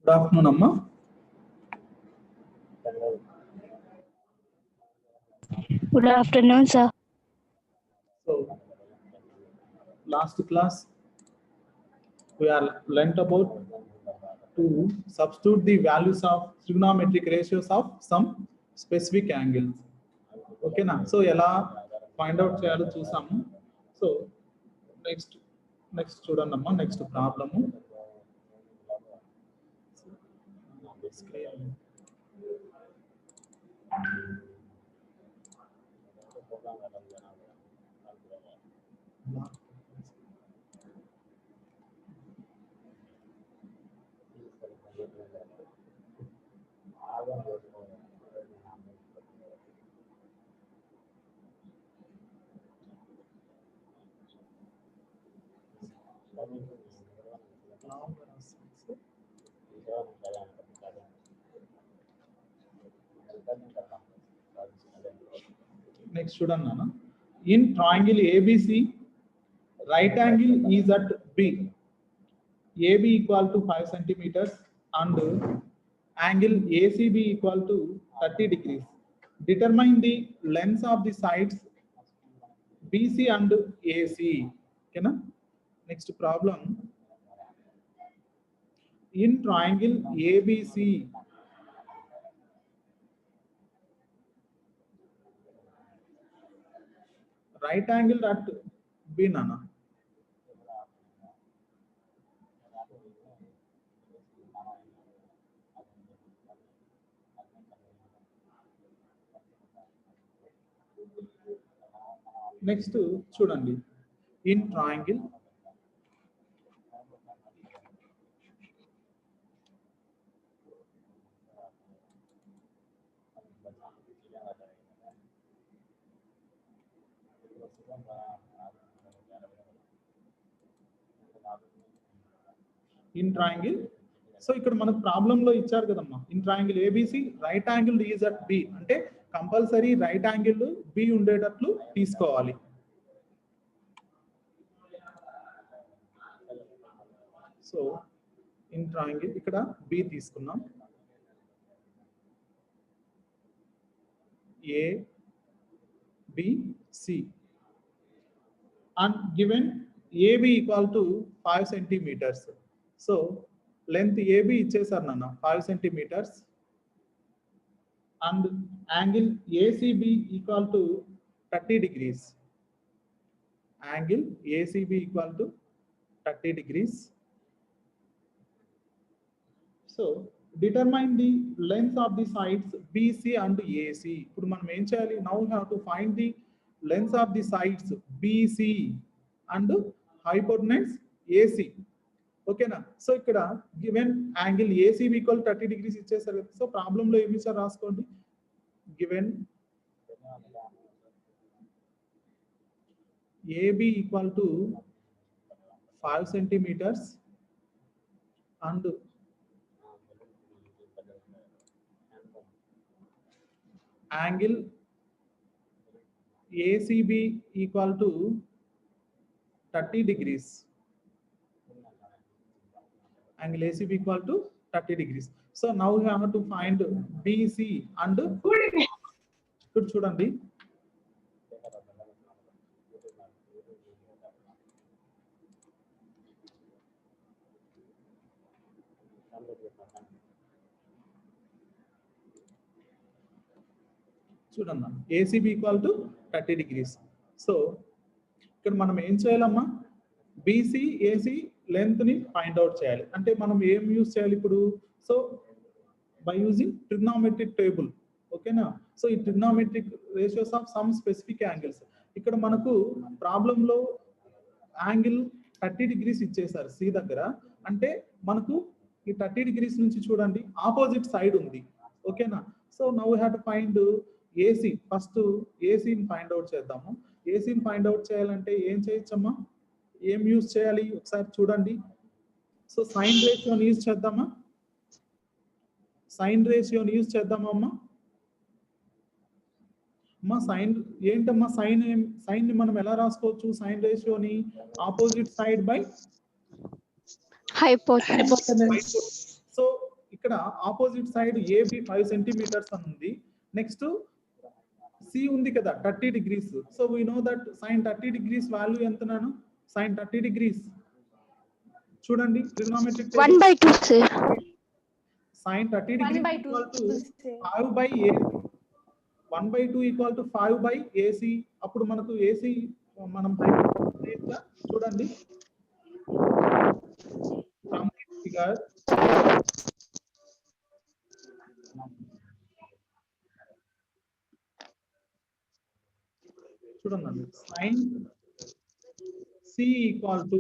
Good afternoon, Amma. Good afternoon, sir. So, last class we are learnt about to substitute the values of trigonometric ratios of some specific angles. Okay, na? So, ఎలా find out చేయాలో చూసాము. So, next చూడండి అమ్మా, next problem. Next చూడండి నాన్న. In triangle ABC, right angle is at B. AB equal to 5 centimeters and angle ACB equal to 30 degrees. Determine the lengths of the sides BC and AC. Okay, na? Next problem. In triangle ABC, right angle at B, nana. Next చూడండి. In triangle so ఇక్కడ మనకు problem లో ఇచ్చారు కదమ్మా. In triangle A B C right angle is at B అంటే compulsory right angle B ఉండేటట్లు తీసుకోవాలి. So in triangle ఇక్కడ బి తీసుకున్నాం. A B C and given AB equal to 5 centimeters. So length AB ఇచ్చేసారు నాన్న 5 centimeters and angle ACB equal to 30 degrees. Angle ACB equal to 30 degrees. So determine the length of the sides BC and AC. ఇప్పుడు మనం ఏం చేయాలి? Now we have to find the length of the sides BC and hypotenuse AC. Okay na? So ఇక్కడ given angle ACB equal 30 degrees ఇచ్చేసారు. So problem లో ఏమి ఇచ్చారు రాసుకోండి. Given AB equal to 5 centimeters and angle ACB equal to 30 degrees. Angle ACB equal to 30 degrees. So now we have to find BC and good చూడండి. చూడమ్మా ACB equal to 30 degrees. So ఇక్కడ మనం ఏం చేయాలమ్మా? బీసీ ఏసీ లెంత్ ని find out చేయాలి. అంటే మనం ఏం యూజ్ చేయాలి ఇప్పుడు? So by using trigonometric table. ఓకేనా? సో ఈ trigonometric ratios of some specific angles. ఇక్కడ మనకు ప్రాబ్లంలో యాంగిల్ 30 degrees ఇచ్చేసారు సి దగ్గర. అంటే మనకు ఈ 30 degrees నుంచి చూడండి ఆపోజిట్ సైడ్ ఉంది. ఓకేనా? So now we have to find AC. First ఏసీని ఫైండ్ అవుట్ చేద్దాము. ఏసీని ఫైండ్ అవుట్ చేయాలంటే ఏం చేయొచ్చమ్మా? ఏం యూజ్ చేయాలి ఒకసారి చూడండి. సో సైన్ రేషియోని యూజ్ చేద్దామా? సైన్ రేషియోని యూజ్ చేద్దామా అమ్మా? అమ్మా సైన్ ఏంటమ్మా? సైన్ ని మనం ఎలా రాసుకోవచ్చు? సైన్ రేషియోని opposite side by hypotenuse. So ఇక్కడ ఆపోజిట్ సైడ్ ఏబి 5 సెంటీమీటర్స్ అని ఉంది. నెక్స్ట్ సి ఉంది కదా 30 degrees. So we know that sin 30 degrees value ఎంత నాను? sin 30 degrees చూడండి trigonometric 1/2 sir. sin 30 degrees 1/2 equal to sir. 5 by AC. 1/2 equal to 5 by AC. అప్పుడు మనకు AC మనం చూడండి from the figure చూడండి sin C equal to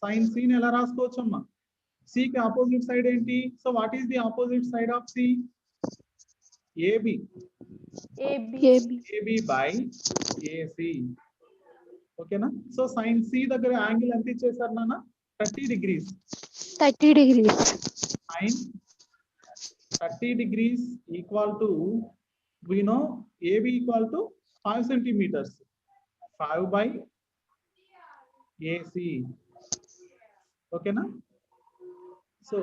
sin C ని ఎలా రాసుకోవచ్చు అమ్మా? C కి ఆపోజిట్ సైడ్ ఏంటి? So what is the opposite side of C? AB. AB. AB by AC. ఓకేనా? సో sin C దగ్గర యాంగిల్ ఎంత ఇచ్చేసారు నాన్న? 30 degrees. 30 degrees. Sin 30 degrees equal to, we know AB equal to 5 centimeters. 5 by AC. ఓకేనా? So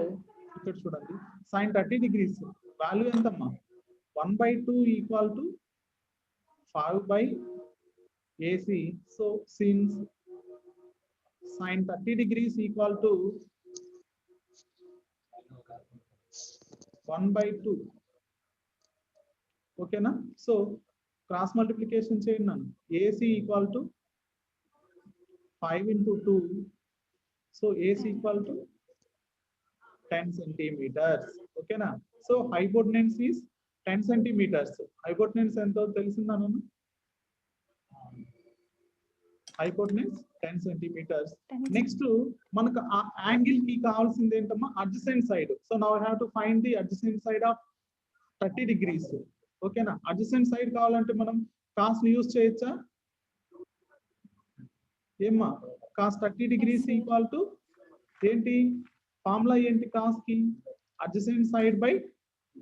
ఇక్కడ చూడండి sin 30 degrees value ఎంతమ్మా? 1/2 equal to 5 by AC. So since sin 30 degrees equal to 1/2. ఓకేనా? So cross multiplication చేయండి నన్ను. AC equal to 5 into 2. So AC equal to 10 centimeters. ఓకేనా? So hypotenuse is 10 centimeters. Hypotenuse ఎంతో తెలిసిందా నన్ను? హైపోటెనెన్స్ 10 centimeters. నెక్స్ట్ మనకు ఆ యాంగిల్ కి కావాల్సింది ఏంటమ్మా? Adjacent side. So now I have to find the adjacent side of 30 degrees. ఓకేనా? అడ్జసెంట్ సైడ్ కావాలంటే మనం కాస్ ని యూజ్ చేయొచ్చా? ఏమ్మా? కాస్ 30 degrees ఈక్వల్ టు ఏంటి? ఫార్ములా ఏంటి కాస్ కి? Adjacent side by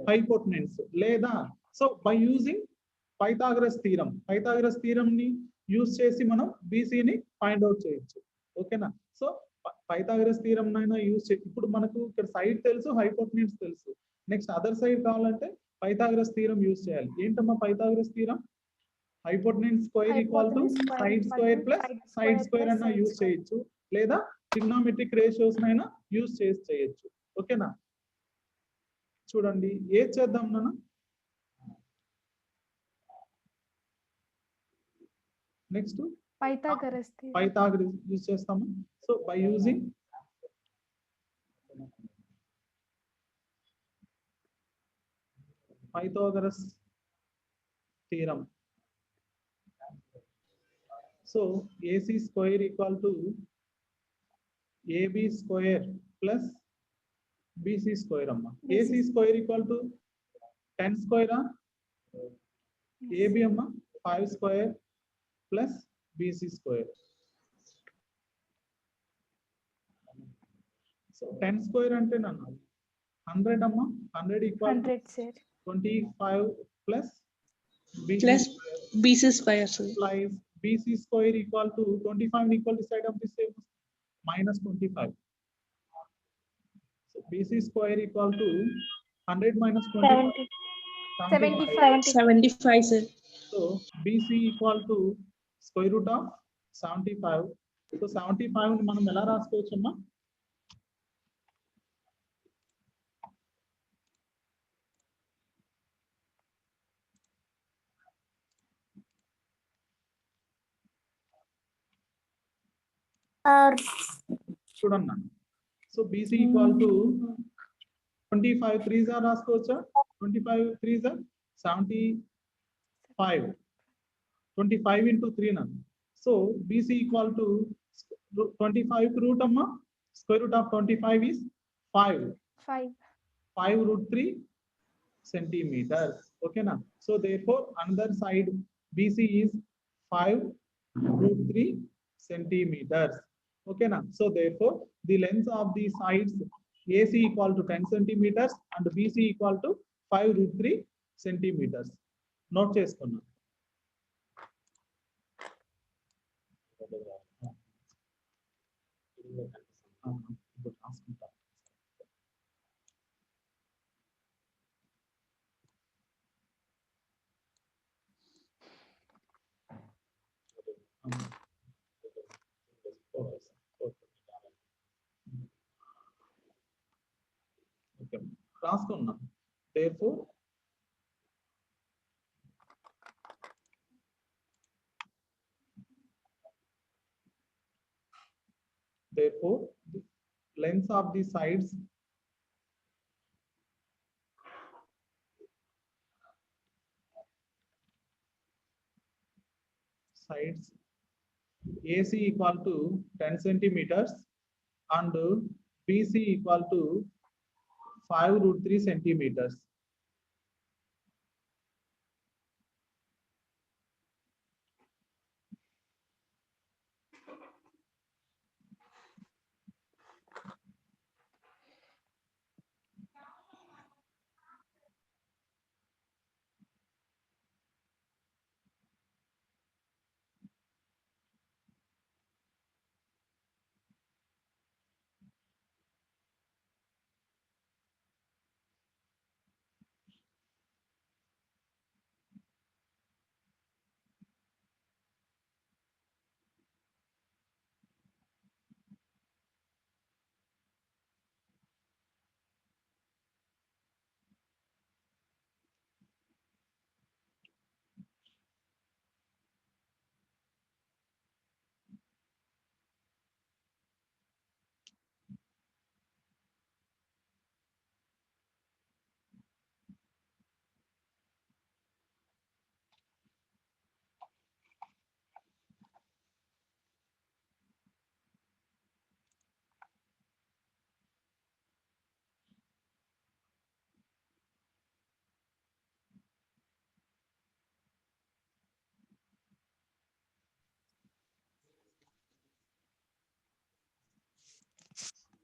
hypotenuse. లేదా so by using Pythagoras theorem. Pythagoras theorem ని యూజ్ చేసి మనం బీసీ ని ఫైండ్ అవుట్ చేయొచ్చు. ఓకేనా? సో పైథాగరస్ థీరం అయినా యూజ్ చేసి ఇప్పుడు మనకు ఇక్కడ సైడ్ తెలుసు, హైపోటెనెన్స్ తెలుసు. నెక్స్ట్ అదర్ సైడ్ కావాలంటే పైథాగరస్ థీరం యూజ్ చేయాలి. ఏంటమ్మా Pythagoras theorem? Hypotenuse square equal to side square plus side square అన్న యూజ్ చేయొచ్చు, లేదా ట్రిగ్నోమెట్రిక్ రేషియోస్ అయినా యూజ్ చేసి చేయొచ్చు. ఓకేనా? చూడండి ఏది చేద్దాం నాన్న? Next Pythagoras theorem. Pythagoras use చేస్తాము. So by using Pythagoras theorem. So AC square equal to AB square plus BC square అమ్మా. AC square equal to 10 square ఆ? AB అమ్మా 5 square plus BC square. So 10 square అంటే నన్ను 100 అమ్మా. 100 equal to 100 sir. 25 plus BC Plus square. BC square, sir. Plus BC square equal to 25 equal to side of the same minus 25. So BC square equal to 100 minus 25. 75. 75, sir. So BC equal to square root of 75. So 75 ని మనం ఎలా రాసుకోవచ్చమ్మా? చూడన్నా. So BC equal to 25 3s are రాసుకోవచ్చా? 25 3s are 75. 25 into 3 na. So BC equal to 25 root amma. Square root of 25 is 5. 5. 5 root 3 centimeters. Okay na. So therefore another side BC is 5 root 3 centimeters. Okay na. So therefore the length of the sides AC equal to 10 centimeters and BC equal to 5 root 3 centimeters. Note చేసుకున్నాం. Okay రాసుకున్నా. Therefore the lengths of the sides AC equal to 10 centimeters and BC equal to 5√3 centimeters.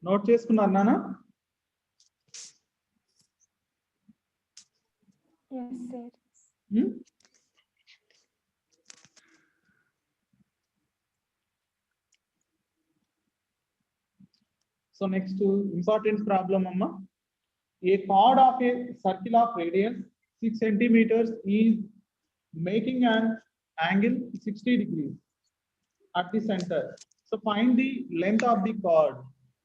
Note చేసుకున్నారు నాన్న? Yes, sir. So next important problem, amma. A chord of a circle of radius 6 centimeters is making an angle 60 degrees at the center. So find the length of the chord.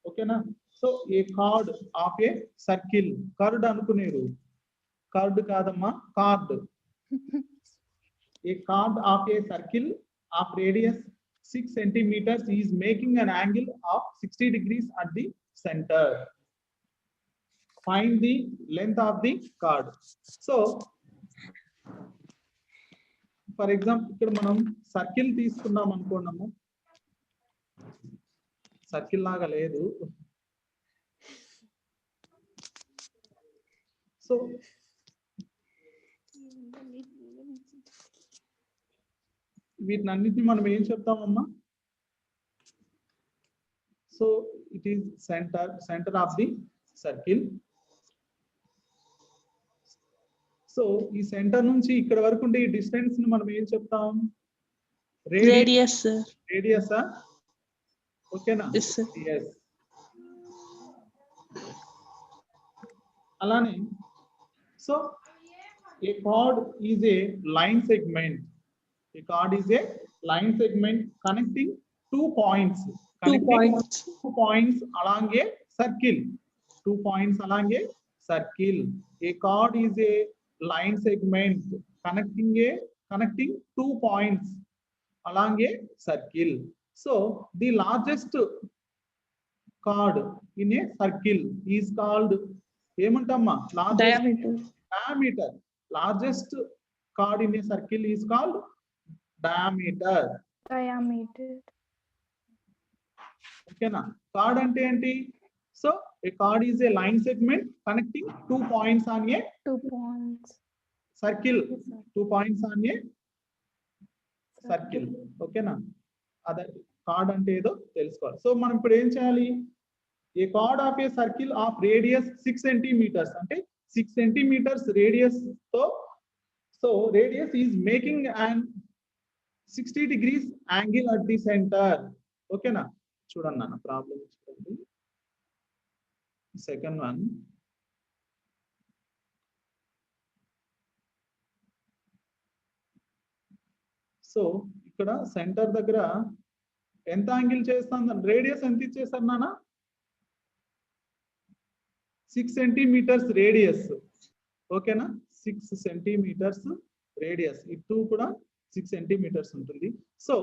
Okay na? So a chord of a circle. Chord anukuneru. Chord kadamma, chord. A chord of a circle of radius 6 centimeters is making an angle of 60 degrees at the center. Find the length of the chord. So for example, ఇక్కడ మనం circle తీసుకున్నాం అనుకోండి. Circle లాగా లేదు. So వీటినన్నిటిని మనం ఏం చెప్తామమ్మా? So it is centre of the circle. So ఈ సెంటర్ నుంచి ఇక్కడ వరకు ఉండే ఈ డిస్టెన్స్ ని మనం ఏం చెప్తాం? రేడియస్. రేడియసా? ఓకేనా? Yes, sir. Yes. అలానే so a chord is a line segment. A chord is a line segment connecting 2 points. Two points along a circle. 2 points along a circle. A chord is a line segment connecting 2 points along a circle. So the largest chord in a circle is called ఏమంటమ్మా? Diameter. Largest chord in a circle is called diameter. Okay na? Chord ante enti? So a chord is a line segment connecting 2 points on a 2 points. Circle. Yes, sir. 2 points on a circle. Okay na? అదే chord అంటే ఏదో తెలుసుకోవాలి. So మనం ఇప్పుడు ఏం చేయాలి? A chord of a circle of radius 6 centimeters అంటే 6 centimeters radius తో so radius is making an 60 degrees angle at the center. Okay na? చూడండి నాన్న ప్రాబ్లం చూడండి. Second one. సో ఇక్కడ సెంటర్ దగ్గర ఎంత యాంగిల్ చేస్తాను, రేడియస్ ఎంత ఇచ్చేసారు నాన్న, 6 సెంటీమీటర్స్ రేడియస్. ఓకేనా, 6 సెంటీమీటర్స్ రేడియస్, ఇటు కూడా 6 సెంటీమీటర్స్ ఉంటుంది. So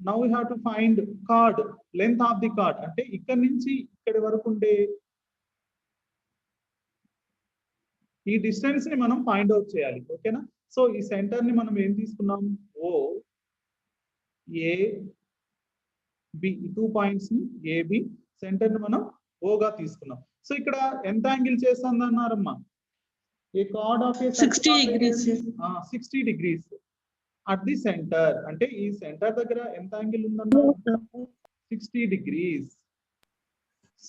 now we have to find card length of the card, అంటే ఇక్కడ నుంచి ఇక్కడి వరకు ఉండే ఈ డిస్టెన్స్ ని మనం ఫైండ్ అవుట్ చేయాలి. ఓకేనా, సో ఈ సెంటర్ ని మనం ఏం తీసుకున్నాం, ఓ ఏ బి, 2 పాయింట్స్ ని ఏబి, సెంటర్ ని మనం ఓగా తీసుకున్నాం. సో ఇక్కడ ఎంత యాంగిల్ చేస్తుంది అన్నారమ్మా, a chord of 60 degrees. 60 degrees at the centre, అంటే ఈ సెంటర్ దగ్గర ఎంత యాంగిల్ ఉందన్నా 60 degrees.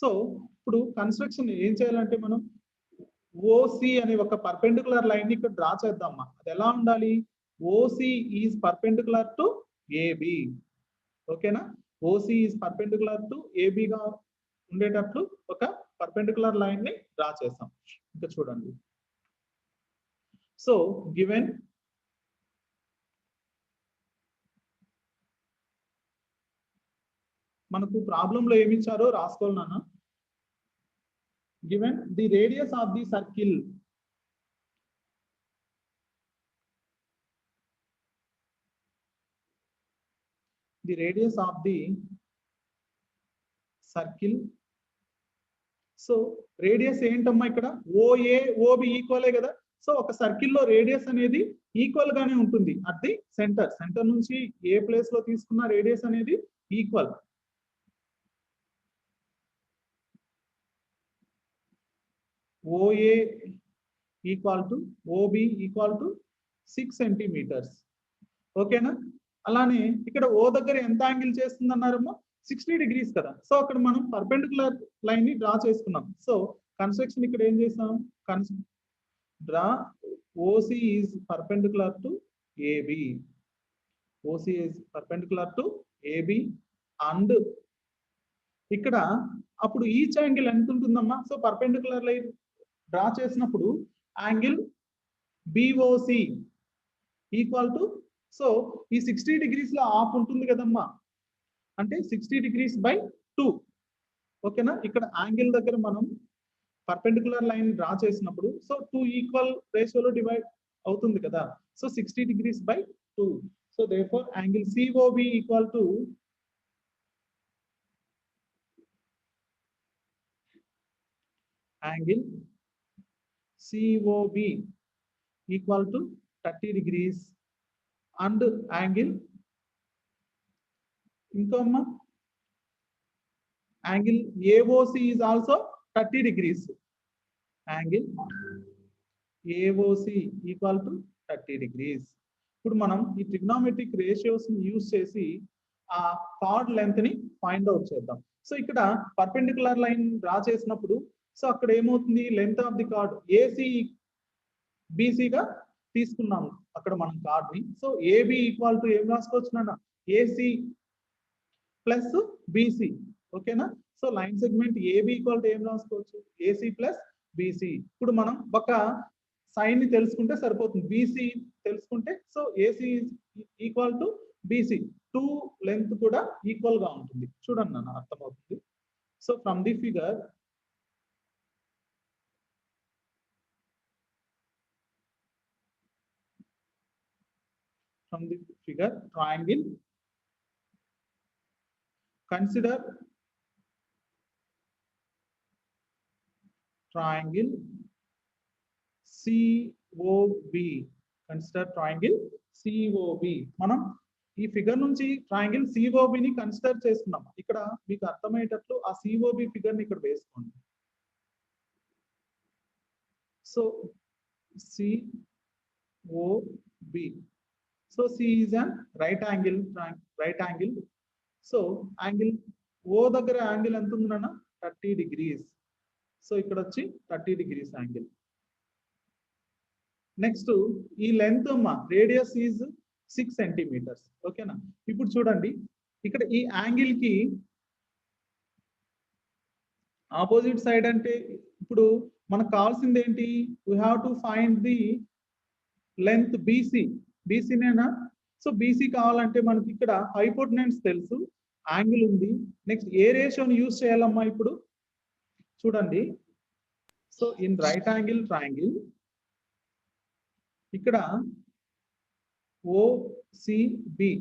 సో ఇప్పుడు కన్స్ట్రక్షన్ ఏం చేయాలంటే మనం ఓసి అనే ఒక పర్పెండికులర్ లైన్ ని ఇక్కడ డ్రా చేద్దామా. అది ఎలా ఉండాలి, O C is perpendicular to A B. ఓకేనా, ఓసి ఈజ్ పర్పెండికులర్ టు ఏబిగా ఉండేటట్లు ఒక పర్పెండికులర్ లైన్ ని డ్రా చేస్తాం. ఇంకా చూడండి, సో గివెన్ మనకు ప్రాబ్లం లో ఏమి ఇచ్చారో రాసుకోవాలి నాన్న. Given the radius of the circle, the radius of the circle. So radius ఏంటమ్మా, ఇక్కడ ఓఏ ఓబి ఈక్వలే కదా. సో ఒక సర్కిల్ లో రేడియస్ అనేది ఈక్వల్ గానే ఉంటుంది అట్ ది సెంటర్. సెంటర్ నుంచి ఏ ప్లేస్ లో తీసుకున్న రేడియస్ అనేది equal. O A equal to O B equal to 6 centimetres. ఓకేనా, అలానే ఇక్కడ ఓ దగ్గర ఎంత యాంగిల్ చేస్తుంది అన్నారమ్మా, 60 degrees కదా. సో అక్కడ మనం పర్పెండికులర్ లైన్ ని డ్రా చేసుకున్నాం. సో కన్స్ట్రక్షన్ ఇక్కడ ఏం చేసాం, draw O C is perpendicular to A B, O C is perpendicular to A B and ఇక్కడ అప్పుడు ఈచ్ యాంగిల్ ఎంత ఉంటుందమ్మా. సో పర్పెండికులర్ లైన్ డ్రా చేసినప్పుడు angle B O C equal to, so ఈ 60 degrees లో ఆఫ్ ఉంటుంది కదమ్మా, అంటే 60 degrees by 2. ఓకేనా, ఇక్కడ యాంగిల్ దగ్గర మనం పర్పెండికులర్ లైన్ డ్రా చేసినప్పుడు సో 2 ఈక్వల్ రేషియోలో డివైడ్ అవుతుంది కదా. So 60 degrees by 2. So therefore angle COB equal to angle COB equal to 30 degrees and angle ఇంకమ్మా angle AOC is also 30 degrees. Angle AOC equal to 30 degrees. ఇప్పుడు మనం ఈ trigonometric ratios ని use చేసి ఆ కార్డ్ లెంత్ ని find out చేద్దాం. So ఇక్కడ పర్పెండికులర్ లైన్ డ్రా చేసినప్పుడు సో అక్కడ ఏమవుతుంది, length of the chord AC బీసీగా తీసుకున్నాము అక్కడ మనం కార్డ్ ని. సో ఏబి ఈక్వల్ టు ఏం రాసుకోవచ్చు నాన్న, ఏసీ ప్లస్ బీసీ. ఓకేనా, so line segment A B equal to ఏం రాసుకోవచ్చు, ఏసీ ప్లస్ బీసీ. ఇప్పుడు మనం ఒక సైన్ ని తెలుసుకుంటే సరిపోతుంది, బీసీ తెలుసుకుంటే so AC equal to BC, 2 length కూడా ఈక్వల్ గా ఉంటుంది. చూడండి నాన్న అర్థమవుతుంది. So from the figure triangle, consider triangle COB, consider triangle COB. మనం ఈ ఫిగర్ నుంచి ట్రయాంగిల్ COB ని కన్సిడర్ చేస్తున్నాం. ఇక్కడ మీకు అర్థమయ్యేటట్లు ఆ COB ఫిగర్ ని ఇక్కడ వేసుకోండి. So COB, so C is an right angle. So angle O దగ్గర యాంగిల్ ఎంత ఉంది నాన్న, 30 degrees. సో ఇక్కడ వచ్చి 30 degrees యాంగిల్. నెక్స్ట్ ఈ లెంత్ అమ్మా, రేడియస్ ఈజ్ 6 centimeters. ఓకేనా, ఇప్పుడు చూడండి ఇక్కడ ఈ యాంగిల్ కి ఆపోజిట్ సైడ్ అంటే ఇప్పుడు మనకు కావాల్సింది ఏంటి, we have to find the length BC. BC నేనా, సో బీసీ కావాలంటే మనకి ఇక్కడ హైపోటెనెన్స్ తెలుసు, యాంగిల్ ఉంది. నెక్స్ట్ ఏ రేషియోని యూజ్ చేయాలమ్మా ఇప్పుడు చూడండి. So in right angle triangle ఇక్కడ ఓసిబి,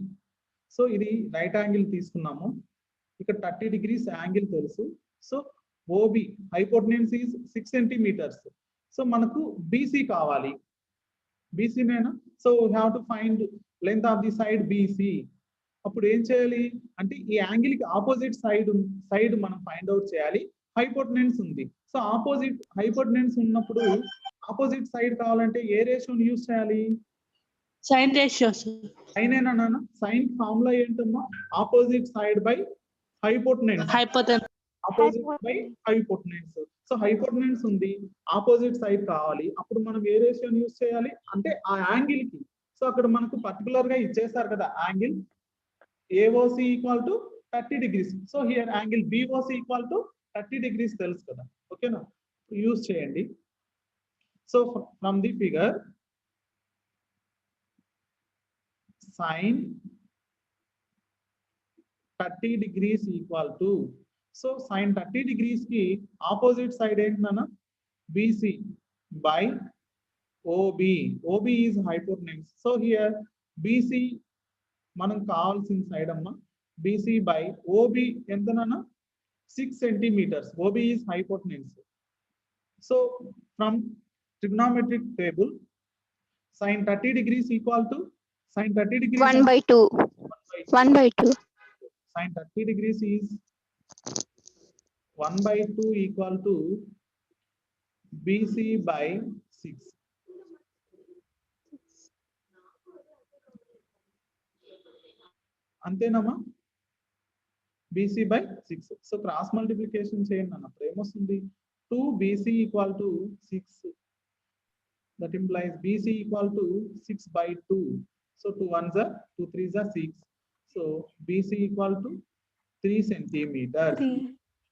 సో ఇది రైట్ యాంగిల్ తీసుకున్నాము. ఇక్కడ 30 degrees యాంగిల్ తెలుసు. So OB hypotenuse is 6 centimeters. So మనకు బీసీ కావాలి, బీసీనేనా. So we have to find length of the side BC. అప్పుడు ఏం చేయాలి అంటే ఈ యాంగిల్ కి ఆపోజిట్ సైడ్ మనం ఫైండ్ అవుట్ చేయాలి. హైపోటెనెన్స్ ఉంది, సో ఆపోజిట్ హైపోటెనెన్స్ ఉన్నప్పుడు ఆపోజిట్ సైడ్ కావాలంటే ఏ రేషియోని యూజ్ చేయాలి? Sine ratio. సైన్ ఏనా నాన్న? సైన్ ఫార్ములా ఏంటమ్మా? Opposite side by hypotenuse. Opposite by hypotenuse. So hypotenuse ఉంది, ఆపోజిట్ సైడ్ కావాలి, అప్పుడు మనం ఏ రేషియోని యూజ్ చేయాలి అంటే ఆ యాంగిల్ కి. సో అక్కడ మనకు పర్టికులర్ గా ఇచ్చేస్తారు కదా angle AOC equal to 30 degrees. So here angle BOC equal to 30 degrees తెలుసు కదా, ఓకేనా, యూజ్ చేయండి. So from the figure sin 30 degrees equal to, so sin 30 degrees కి ఆపోజిట్ సైడ్ ఏంటన్నా? BC by OB. OB is hypotenuse. So here BC మనం కావాల్సిన side అమ్మా. BC by OB ఎంతనన్నా? 6 centimeters. OB is hypotenuse. So from trigonometric table sin 30 degrees equal to sin 30 degrees 1/2. 1/2. Sin 30 degrees is 1/2 equal to BC by 6. అంతేనమ్మా? BC by 6. So cross multiplication చేయండి అన్న, అప్పుడు ఏమొస్తుంది? 2 BC equal to 6. That implies BC equal to 6/2. So 2 1s are 2 3s are 6. So BC equal to 3 centimeters.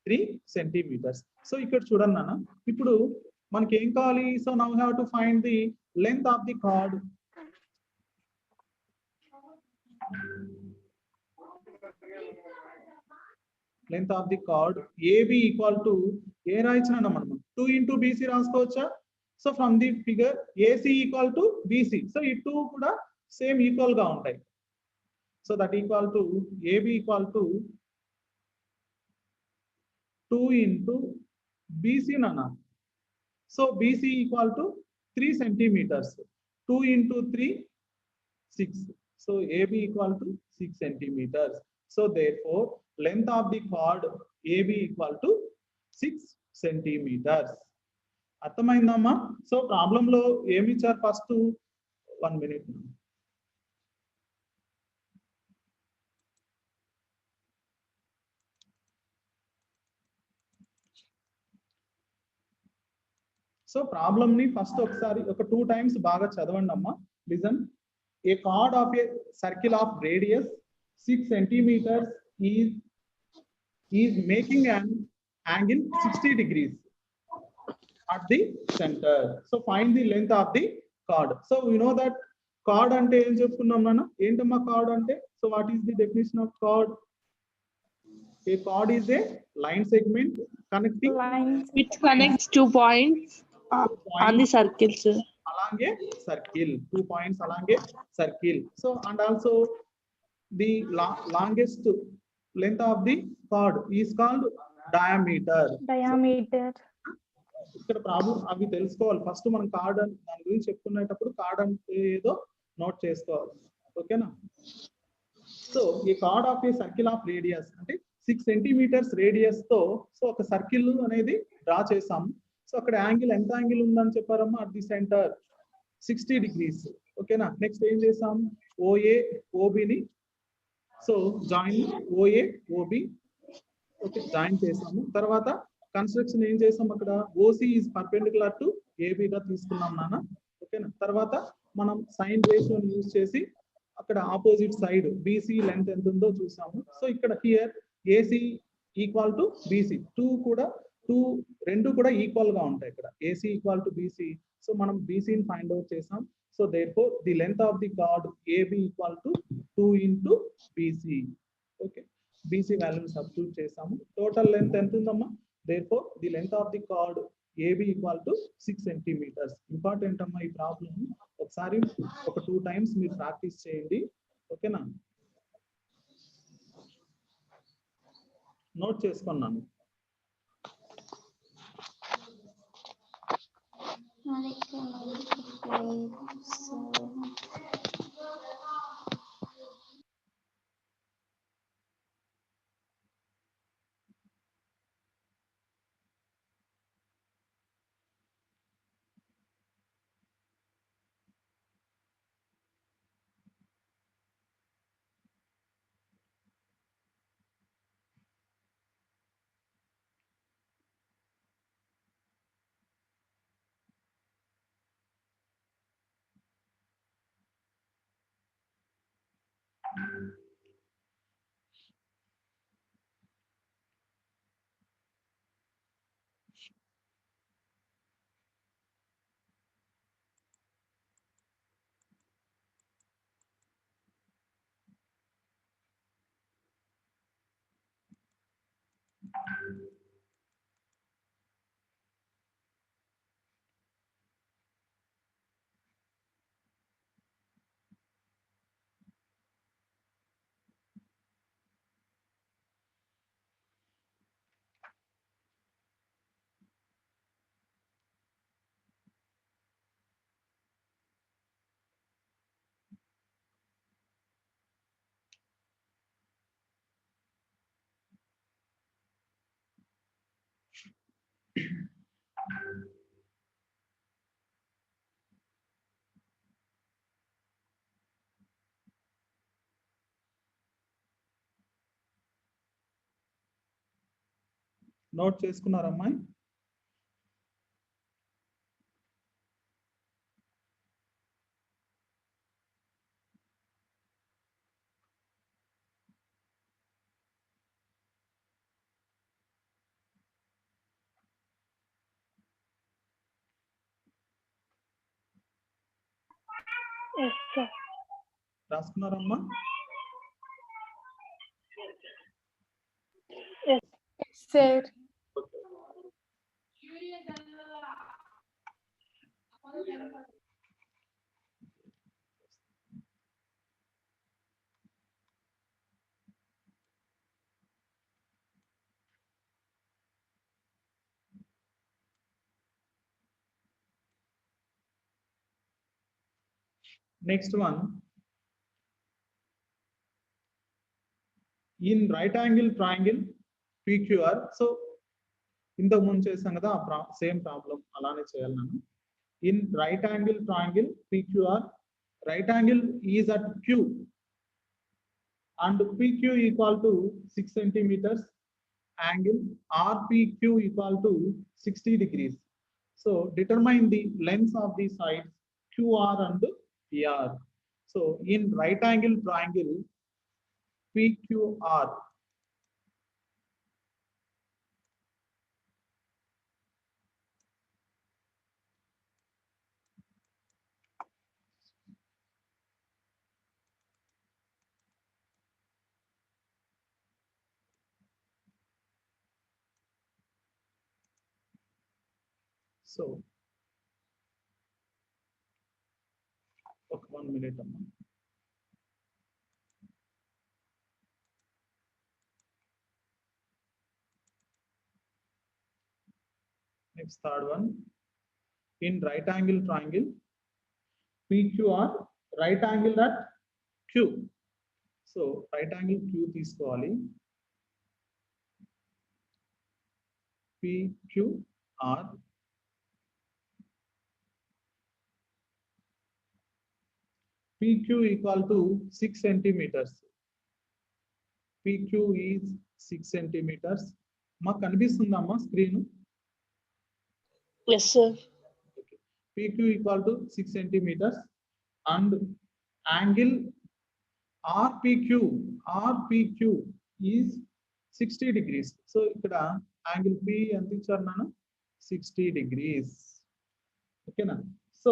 3 centimeters. So ఇక్కడ చూడండి నాన్న, ఇప్పుడు మనకి ఏం కావాలి? So now have to find the length of the chord. Length of the chord AB equal to a రాయించిన మనం 2 into BC రాసుకోవచ్చా? So from the figure AC equal to BC. So ఈ 2 కూడా సేమ్ ఈక్వల్ గా ఉంటాయి. So that equal to AB equal to 2 into BC నాన్న. So BC equal to 3 centimeters. 2 into 3 6. So AB equal to 6 centimeters. So therefore length of the chord AB equal to 6 centimeters. అర్థమైందమ్మా? So problem లో ఏమి ఇచ్చారు? First 1 minute. So problem ని first ఒకసారి ఒక 2 times బాగా చదవండి అమ్మా. Listen. A chord of a circle of radius 6 centimeters is making an angle 60 degrees at the center. So find the length of the chord. So we know that chord ante em cheptunnam nana? Entamma chord ante? So what is the definition of chord? A chord is a line segment connecting It connects 2 points on the circles. along a circle. 2 points along a circle. So and also the longest length of the chord is called diameter. ఇక్కడ problem అవి తెలుసుకోవాలి. First మనం card దాని గురించి చెప్పుకునేటప్పుడు card అంటే ఏదో note చేసుకోవాలి, ఓకేనా. సో ఈ card of a circle of radius అంటే 6 centimeters రేడియస్ తో సో ఒక సర్కిల్ అనేది డ్రా చేసాము. సో అక్కడ యాంగిల్ ఎంత యాంగిల్ ఉందని చెప్పారమ్మా? అట్ ది సెంటర్ 60 degrees, ఓకేనా. నెక్స్ట్ ఏం చేసాం? OA OB ని so join OA OB, okay, join చేసాము. తర్వాత కన్స్ట్రక్షన్ ఏం చేసాం? అక్కడ OC is perpendicular to AB గా తీసుకున్నాం నాన్న, ఓకేనా. తర్వాత మనం సైన్ రేషియోని యూజ్ చేసి అక్కడ ఆపోజిట్ సైడ్ BC లెంత్ ఎంత ఉందో చూసాము. సో ఇక్కడ here AC equal to BC 2 కూడా రెండు కూడా ఈక్వల్ గా ఉంటాయి ఇక్కడ A C equal to B C. So మనం బీసీని ఫైండ్ అవుట్ చేసాం. So therefore the length of the chord A B equal to 2 into B C. Okay, B C వాల్యూని సబ్స్టిట్యూట్ చేసాము. టోటల్ లెంత్ ఎంత ఉందమ్మా? Therefore the length of the chord A B equal to 6 centimetres. Important అమ్మా ఈ problem. ఒకసారి ఒక 2 times మీరు ప్రాక్టీస్ చేయండి. ఓకేనా, నోట్ చేసుకున్నాను. నోట్ చేసుకున్నారమ్మా? Yes, sir. రాసుకున్నారమ్మా? Yes, sir. Next one, in right angle triangle PQR. So ఇంతకు ముందు చేసాం కదా, సేమ్ ప్రాబ్లం అలానే చేయాలి నేను. In right angle triangle PQR, right angle is at Q and PQ equal to 6 centimeters, angle RPQ equal to 60 degrees. So determine the lengths of the sides QR and PR. So in right angle triangle PQR, so okay, 1 minute. Next, third one, in right angle triangle PQR, right angle at Q. So right angle Q తీసుకోవాలి. PQR, PQ equal to 6 centimeters. PQ is 6 centimeters. మాకు కనిపిస్తుందమ్మా screen? Yes, sir. PQ equal to 6 centimeters and angle RPQ is 60 degrees. So ఇక్కడ angle P ఎంత ఇచ్చారు నాన్న 60 degrees. ఓకేనా. So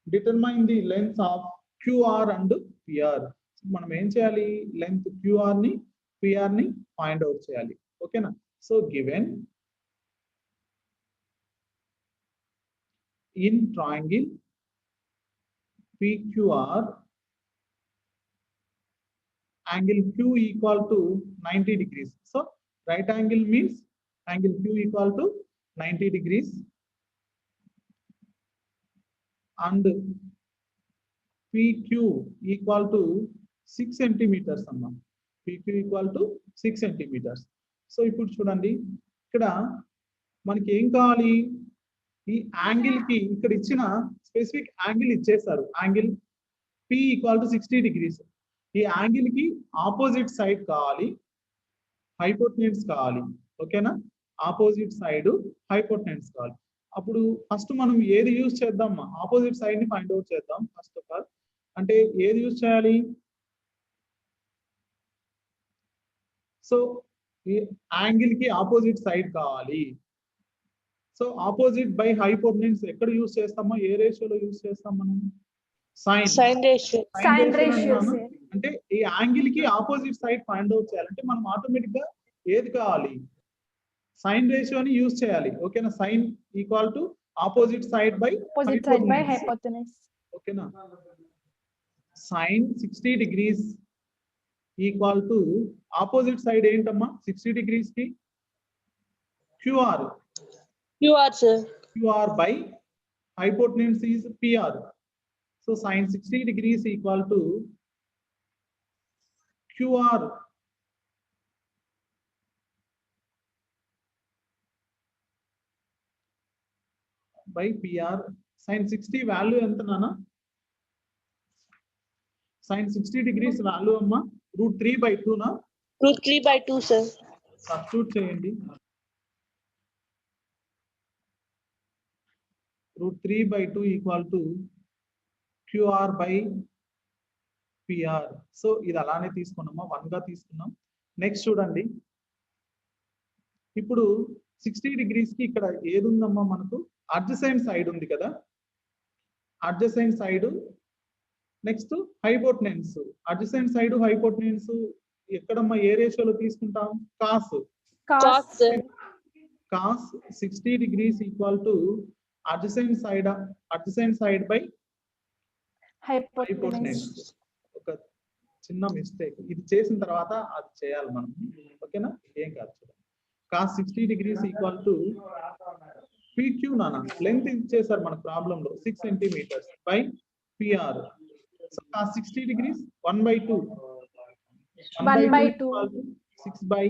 determine the length of QR and PR. మనం ఏం చేయాలి, length QR ని పిఆర్ ని ఫైండ్ అవుట్ చేయాలి. ఓకేనా. So given in triangle PQR, angle Q equal to 90 degrees. So right angle means angle Q equal to 90 degrees and PQ equal to 6 centimeters. PQ equal to 6 centimeters. So ఇప్పుడు చూడండి, ఇక్కడ మనకి ఏం కావాలి, ఈ angle కి ఇక్కడ ఇచ్చిన స్పెసిఫిక్ యాంగిల్ ఇచ్చేసారు. Angle P equal to 60 degrees. ఈ యాంగిల్ కి ఆపోజిట్ సైడ్ కావాలి, హైపోటెనస్ కావాలి. ఓకేనా. ఆపోజిట్ సైడ్ హైపోటెనస్ కావాలి. అప్పుడు ఫస్ట్ మనం ఏది యూజ్ చేద్దాం, ఆపోజిట్ సైడ్ ని ఫైండ్ అవుట్ చేద్దాం. ఫస్ట్ ఆఫ్ ఆల్ అంటే ఏది యూజ్ చేయాలి, సో ఈ యాంగిల్ కి ఆపోజిట్ సైడ్ కావాలి. సో ఆపోజిట్ బై హైపోటెనస్ ఎక్కడ యూజ్ చేస్తామో, ఏ రేషియోలో యూజ్ చేస్తాం మనం, Sine ratio. Sine ratio, sir. అంటే ఈ యాంగిల్ కి ఆపోజిట్ సైడ్ ఫైండ్ అవుట్ చేయాలంటే మనం ఆటోమేటిక్ గా ఏది కావాలి, సైన్ రేషియోని యూజ్ చేయాలి. ఓకేనా. Sine equal to opposite side by Opposite side by hypotenuse. ఓకేనా. Sine 60 degrees equal to opposite side ఏంటమ్మా 60 degrees కి Q R. QR, sir. QR by hypotenuse is PR. So sin 60 degrees equal to QR by PR. Sin 60 value ఎంత నానా, sin 60 degrees value అమ్మా √3/2 నా, √3/2, sir. Substitute చేయండి. √3/2 equal to QR by PR. So ఇది అలానే తీసుకున్నామా, 1 గా తీసుకున్నాం. నెక్స్ట్ చూడండి, ఇప్పుడు 60 degrees కి ఇక్కడ ఏది ఉందమ్మా మనకు, అడ్జసెంట్ సైడ్ ఉంది కదా, adjacent side. Next hypotenuse, adjacent side hypotenuse ఎక్కడమ్మా, ఏ రేషియోలో తీసుకుంటాం, cos. Cos, sir. Cos 60 degrees equal to adjacent side by Hypotenuse. ఒక చిన్న మిస్టేక్, ఇది చేసిన తర్వాత అది చేయాలి మనం. ఓకేనా, ఏం కాదు. Cos 60 degrees equal to PQ నానా, లెంత్ ఇచ్చేసారు మన ప్రాబ్లం లో 6 centimeters by PR. So cos 60 degrees 1/2. 1/2. 6 by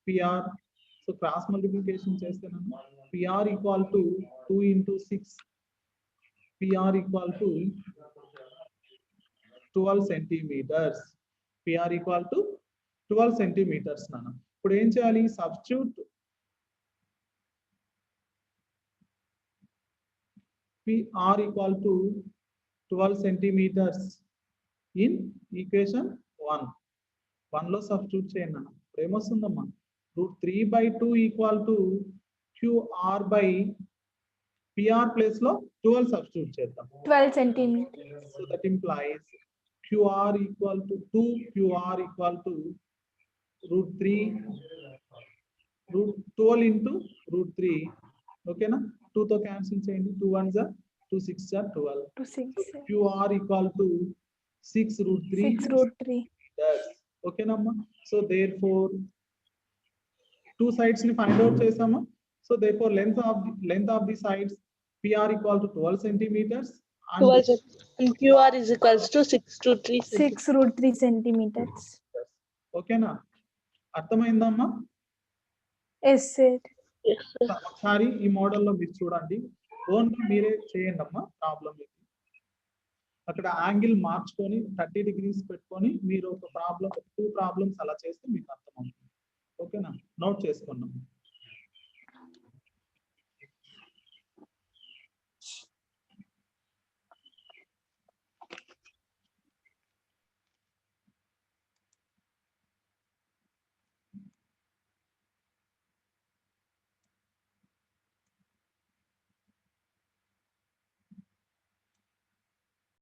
PR. So cross multiplication చేస్తున్నాను. PR equal to 2 into 6. PR equal to 12 centimeters. PR equal to 12 centimeters నాన్న. ఇప్పుడు ఏం చేయాలి, substitute PR equal to 12 centimeters in equation 1. 1 లో substitute చేయండి నాన్న. ఇప్పుడు ఏమొస్తుందమ్మా, √3/2 equal to QR by PR place లో 12 సబ్స్టిట్యూట్ చేద్దాం. 12 centimeters. So that implies QR equal to 2, QR equal to √12 into √3. Okay na? 2 to cancel చేయండి. 2 1s are 2 6s are 12. 2 6. QR equal to 6√3. 6√3. Okay na amma? So therefore two sides ni find out chesama. So therefore length of the sides PR equal to 12 centimeters and 12, sir. And QR is equals to 6√3. 6√3 centimeters. Okay na? అర్థమైందమ్మా? Yes, sir. Yes, sir. ఒకసారి ఈ model లో మీరు చూడండి, only మీరే చేయండి అమ్మా. Problem అక్కడ యాంగిల్ మార్చుకొని 30 degrees పెట్టుకొని మీరు ఒక ప్రాబ్లం 2 ప్రాబ్లమ్స్ అలా చేస్తే మీకు అర్థమవుతుంది. ఓకేనా, నోట్ చేసుకున్నాం.